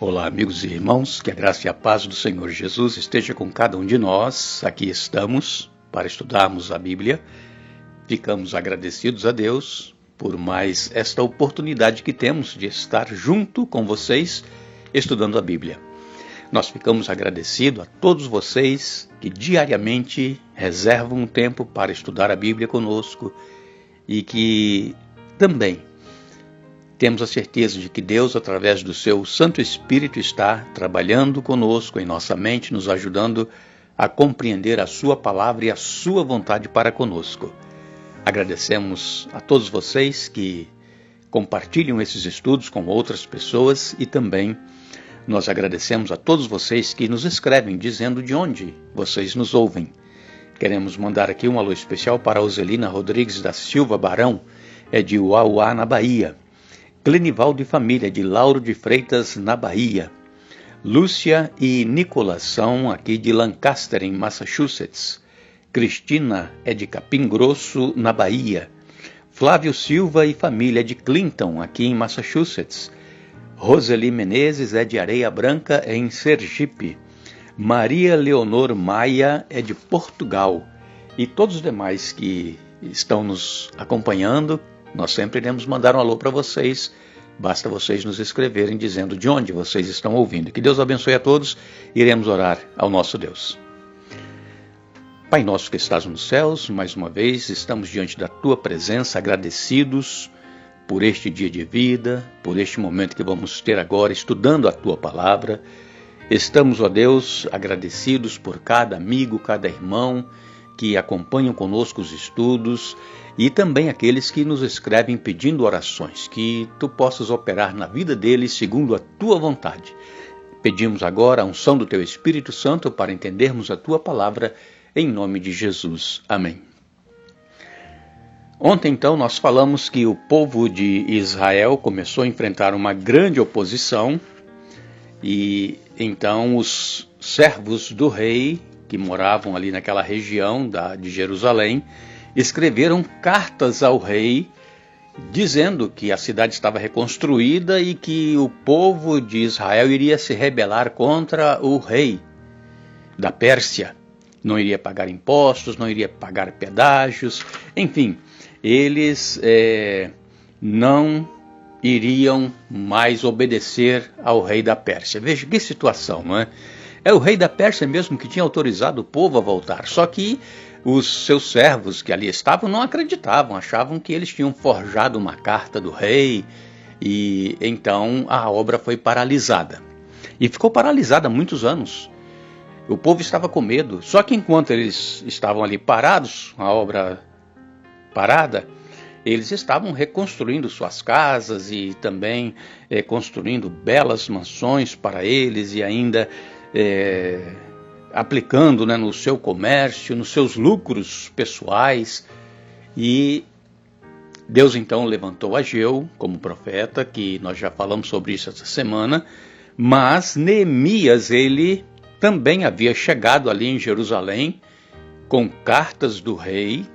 Olá, amigos e irmãos, que a graça e a paz do Senhor Jesus esteja com cada um de nós. Aqui estamos para estudarmos a Bíblia. Ficamos agradecidos a Deus por mais esta oportunidade que temos de estar junto com vocês estudando a Bíblia. Nós ficamos agradecidos a todos vocês que diariamente reservam um tempo para estudar a Bíblia conosco e que também temos a certeza de que Deus, através do seu Santo Espírito, está trabalhando conosco em nossa mente, nos ajudando a compreender a sua palavra e a sua vontade para conosco. Agradecemos a todos vocês que compartilham esses estudos com outras pessoas e também nós agradecemos a todos vocês que nos escrevem dizendo de onde vocês nos ouvem. Queremos mandar aqui um alô especial para a Oselina Rodrigues da Silva Barão, de Uauá, na Bahia. Clenivaldo e família, de Lauro de Freitas, na Bahia. Lúcia e Nicolas são aqui de Lancaster, em Massachusetts. Cristina é de Capim Grosso, na Bahia. Flávio Silva e família, de Clinton, aqui em Massachusetts. Roseli Menezes é de Areia Branca, em Sergipe. Maria Leonor Maia é de Portugal. E todos os demais que estão nos acompanhando, nós sempre iremos mandar um alô para vocês, basta vocês nos escreverem dizendo de onde vocês estão ouvindo. Que Deus abençoe a todos, iremos orar ao nosso Deus. Pai nosso que estás nos céus, mais uma vez estamos diante da Tua presença, agradecidos por este dia de vida, por este momento que vamos ter agora estudando a Tua palavra. Estamos, ó Deus, agradecidos por cada amigo, cada irmão que acompanham conosco os estudos, e também aqueles que nos escrevem pedindo orações, que Tu possas operar na vida deles segundo a Tua vontade. Pedimos agora a unção do Teu Espírito Santo para entendermos a Tua palavra, em nome de Jesus. Amém. Ontem, então, nós falamos que o povo de Israel começou a enfrentar uma grande oposição, e então os servos do rei, que moravam ali naquela região de Jerusalém, escreveram cartas ao rei dizendo que a cidade estava reconstruída e que o povo de Israel iria se rebelar contra o rei da Pérsia. Não iria pagar impostos, não iria pagar pedágios, enfim, eles não iriam mais obedecer ao rei da Pérsia. Veja que situação, não é? É o rei da Pérsia mesmo que tinha autorizado o povo a voltar, só que os seus servos que ali estavam não acreditavam, achavam que eles tinham forjado uma carta do rei, e então a obra foi paralisada. E ficou paralisada há muitos anos. O povo estava com medo, só que enquanto eles estavam ali parados, a obra parada, eles estavam reconstruindo suas casas e também construindo belas mansões para eles e ainda aplicando, no seu comércio, nos seus lucros pessoais. E Deus então levantou Ageu como profeta, que nós já falamos sobre isso essa semana, mas Neemias, ele também havia chegado ali em Jerusalém com cartas do rei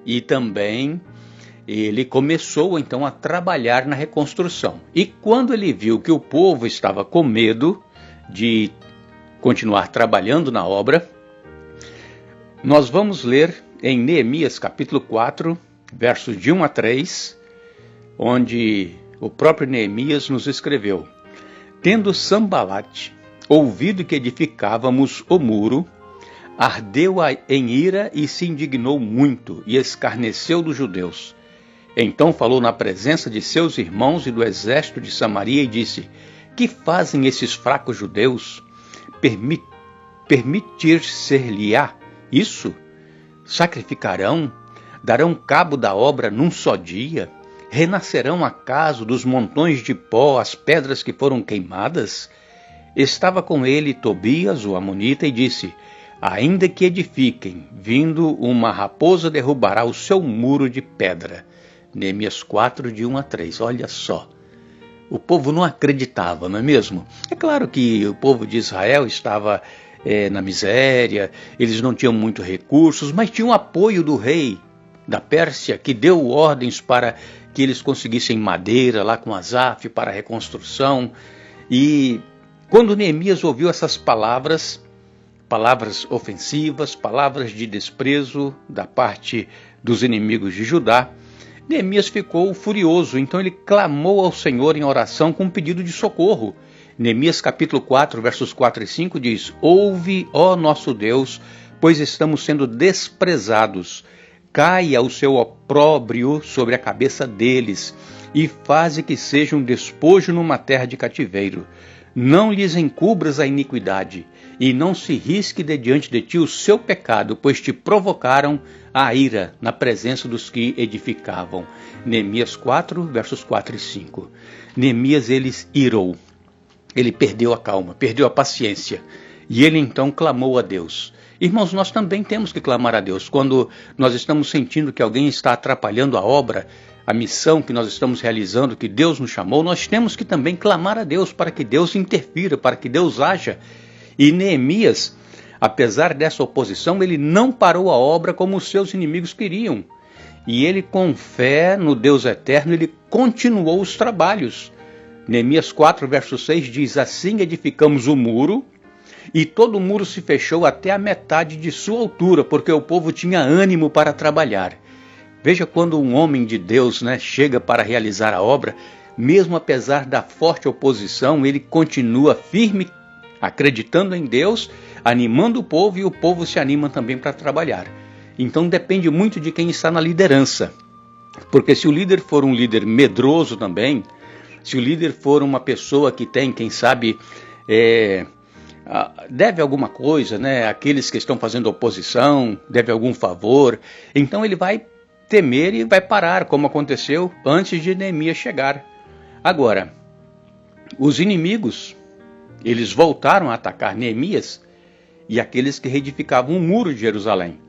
e também ele começou então a trabalhar na reconstrução. E quando ele viu que o povo estava com medo de continuar trabalhando na obra, nós vamos ler em Neemias capítulo 4, versos de 1 a 3, onde o próprio Neemias nos escreveu: Tendo Sambalate ouvido que edificávamos o muro, ardeu em ira e se indignou muito e escarneceu dos judeus. Então falou na presença de seus irmãos e do exército de Samaria e disse: Que fazem esses fracos judeus? Permitir-se-lhe-á isso? Sacrificarão? Darão cabo da obra num só dia? Renascerão acaso dos montões de pó as pedras que foram queimadas? Estava com ele Tobias, o amonita, e disse: Ainda que edifiquem, vindo uma raposa derrubará o seu muro de pedra. Neemias 4, de 1 a 3, olha só. O povo não acreditava, não é mesmo? É claro que o povo de Israel estava na miséria, eles não tinham muitos recursos, mas tinham apoio do rei da Pérsia, que deu ordens para que eles conseguissem madeira lá com Asaf para a reconstrução. E Quando Neemias ouviu essas palavras ofensivas, palavras de desprezo da parte dos inimigos de Judá, Neemias ficou furioso, então ele clamou ao Senhor em oração com um pedido de socorro. Neemias capítulo 4, versos 4 e 5 diz: Ouve, ó nosso Deus, pois estamos sendo desprezados. Caia o seu opróbrio sobre a cabeça deles, e faze que seja um despojo numa terra de cativeiro. Não lhes encubras a iniquidade, e não se risque de diante de ti o seu pecado, pois te provocaram a ira na presença dos que edificavam. Neemias 4, versos 4 e 5. Neemias, ele irou, ele perdeu a calma, perdeu a paciência, e ele então clamou a Deus. Irmãos, nós também temos que clamar a Deus. Quando nós estamos sentindo que alguém está atrapalhando a obra, a missão que nós estamos realizando, que Deus nos chamou, nós temos que também clamar a Deus para que Deus interfira, para que Deus haja. E Neemias, apesar dessa oposição, ele não parou a obra como os seus inimigos queriam. E ele, com fé no Deus eterno, ele continuou os trabalhos. Neemias 4, verso 6 diz: Assim edificamos o muro, e todo o muro se fechou até a metade de sua altura, porque o povo tinha ânimo para trabalhar. Veja, quando um homem de Deus, chega para realizar a obra, mesmo apesar da forte oposição, ele continua firme, acreditando em Deus, animando o povo, e o povo se anima também para trabalhar. Então depende muito de quem está na liderança, porque se o líder for um líder medroso também, se o líder for uma pessoa que tem, quem sabe, deve alguma coisa, aqueles que estão fazendo oposição, deve algum favor, então ele vai temer e vai parar, como aconteceu antes de Neemias chegar. Agora, os inimigos, eles voltaram a atacar Neemias e aqueles que reedificavam o muro de Jerusalém.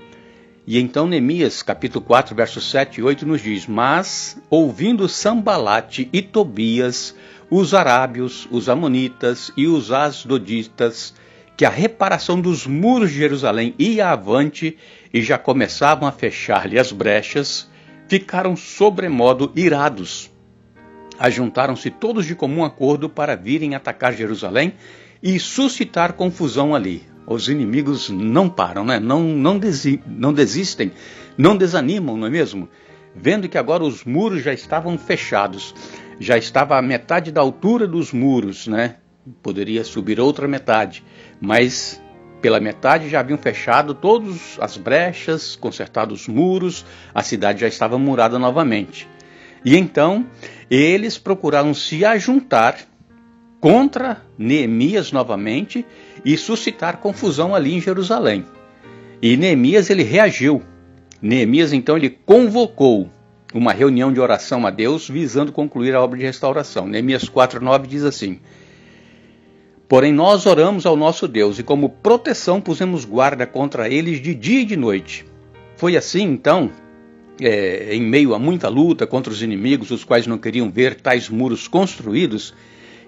E então Neemias, capítulo 4, versos 7 e 8 nos diz: Mas, ouvindo Sambalate e Tobias, os arábios, os amonitas e os asdoditas, que a reparação dos muros de Jerusalém ia avante e já começavam a fechar-lhe as brechas, ficaram sobremodo irados. Ajuntaram-se todos de comum acordo para virem atacar Jerusalém e suscitar confusão ali. Os inimigos não param, não desistem, não desanimam, não é mesmo? Vendo que agora os muros já estavam fechados, já estava a metade da altura dos muros, Poderia subir outra metade, mas pela metade já haviam fechado todas as brechas, consertado os muros, a cidade já estava murada novamente. E então eles procuraram se ajuntar contra Neemias novamente e suscitar confusão ali em Jerusalém. E Neemias, ele reagiu. Neemias então ele convocou uma reunião de oração a Deus visando concluir a obra de restauração. Neemias 4:9 diz assim: Porém nós oramos ao nosso Deus e como proteção pusemos guarda contra eles de dia e de noite. Foi assim então, em meio a muita luta contra os inimigos, os quais não queriam ver tais muros construídos,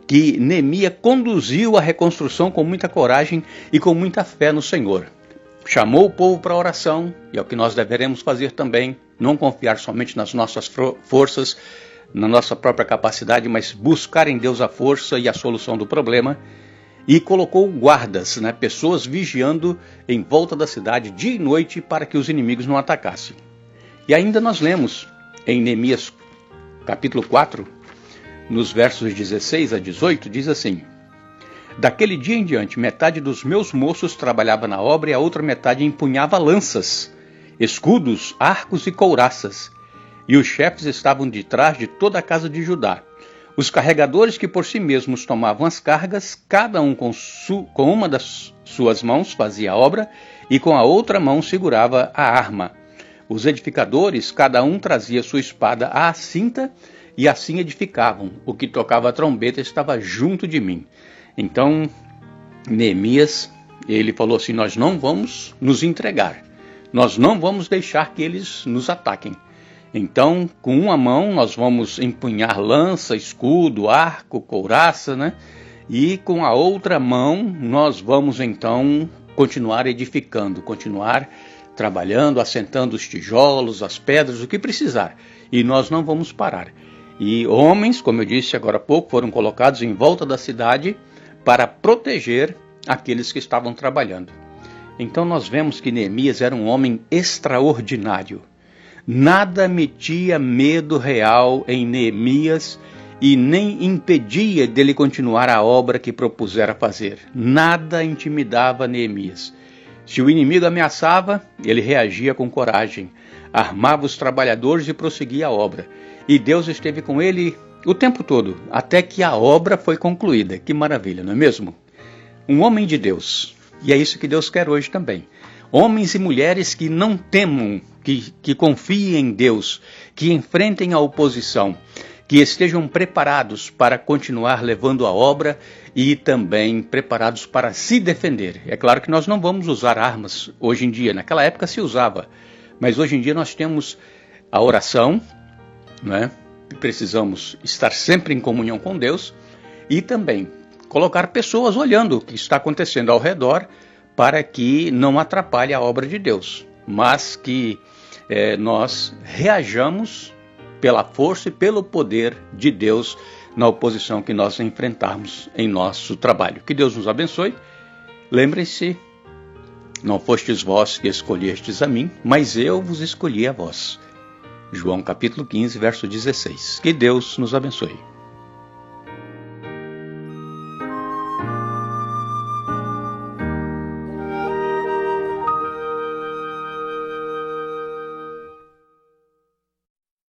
que Neemias conduziu a reconstrução com muita coragem e com muita fé no Senhor. Chamou o povo para a oração, e é o que nós deveremos fazer também, não confiar somente nas nossas forças, na nossa própria capacidade, mas buscar em Deus a força e a solução do problema. E colocou guardas, pessoas vigiando em volta da cidade dia e noite para que os inimigos não atacassem. E ainda nós lemos em Neemias capítulo 4, nos versos 16 a 18, diz assim: Daquele dia em diante, metade dos meus moços trabalhava na obra e a outra metade empunhava lanças, escudos, arcos e couraças. E os chefes estavam de trás de toda a casa de Judá. Os carregadores que por si mesmos tomavam as cargas, cada um com uma das suas mãos fazia a obra e com a outra mão segurava a arma. Os edificadores, cada um trazia sua espada à cinta e assim edificavam. O que tocava a trombeta estava junto de mim. Então, Neemias, ele falou assim: nós não vamos nos entregar, nós não vamos deixar que eles nos ataquem. Então, com uma mão nós vamos empunhar lança, escudo, arco, couraça, E com a outra mão nós vamos então continuar edificando, continuar trabalhando, assentando os tijolos, as pedras, o que precisar. E nós não vamos parar. E homens, como eu disse agora há pouco, foram colocados em volta da cidade para proteger aqueles que estavam trabalhando. Então nós vemos que Neemias era um homem extraordinário. Nada metia medo real em Neemias e nem impedia dele continuar a obra que propusera fazer. Nada intimidava Neemias. Se o inimigo ameaçava, ele reagia com coragem, armava os trabalhadores e prosseguia a obra. E Deus esteve com ele o tempo todo, até que a obra foi concluída. Que maravilha, não é mesmo? Um homem de Deus. E é isso que Deus quer hoje também. Homens e mulheres que não temam, que confiem em Deus, que enfrentem a oposição, que estejam preparados para continuar levando a obra e também preparados para se defender. É claro que nós não vamos usar armas hoje em dia. Naquela época se usava, mas hoje em dia nós temos a oração, né? Precisamos estar sempre em comunhão com Deus e também colocar pessoas olhando o que está acontecendo ao redor para que não atrapalhe a obra de Deus, mas que nós reajamos pela força e pelo poder de Deus na oposição que nós enfrentarmos em nosso trabalho. Que Deus nos abençoe. Lembrem-se, não fostes vós que escolhestes a mim, mas eu vos escolhi a vós. João capítulo 15, verso 16. Que Deus nos abençoe.